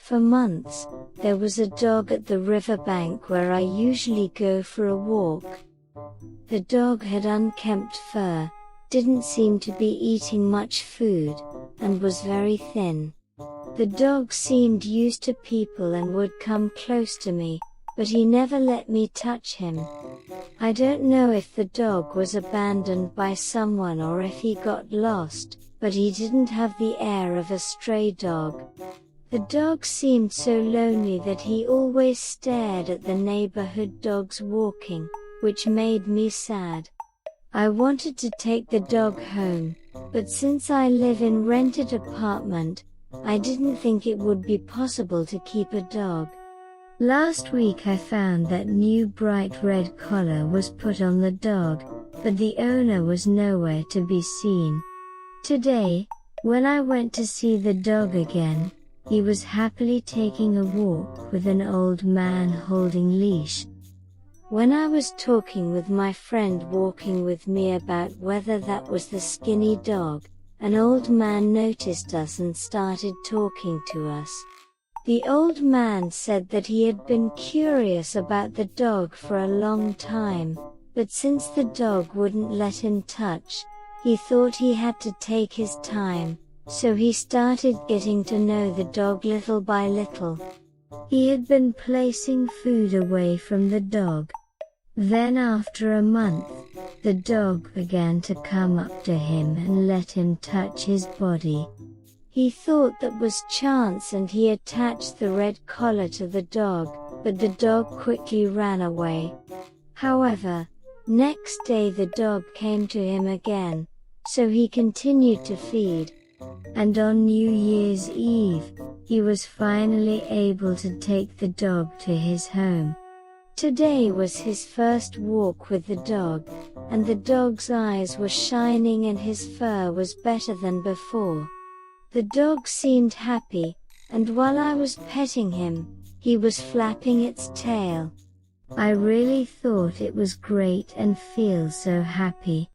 For months, there was a dog at the riverbank where I usually go for a walk. The dog had unkempt fur, didn't seem to be eating much food, and was very thin. The dog seemed used to people and would come close to me, but he never let me touch him. I don't know if the dog was abandoned by someone or if he got lost, but he didn't have the air of a stray dog. The dog seemed so lonely that he always stared at the neighborhood dogs walking, which made me sad. I wanted to take the dog home, but since I live in rented apartment, I didn't think it would be possible to keep a dog. Last week I found that new bright red collar was put on the dog, but the owner was nowhere to be seen. Today, when I went to see the dog again, he was happily taking a walk with an old man holding leash. When I was talking with my friend walking with me about whether that was the skinny dog, an old man noticed us and started talking to us. The old man said that he had been curious about the dog for a long time, but since the dog wouldn't let him touch, he thought he had to take his time, so he started getting to know the dog little by little. He had been placing food away from the dog. Then after a month, the dog began to come up to him and let him touch his body. He thought that was chance and he attached the red collar to the dog, but the dog quickly ran away. However, next day the dog came to him again, so he continued to feed. And on New Year's Eve, he was finally able to take the dog to his home. Today was his first walk with the dog, and the dog's eyes were shining and his fur was better than before. The dog seemed happy, and while I was petting him, he was flapping its tail. I really thought it was great and feel so happy.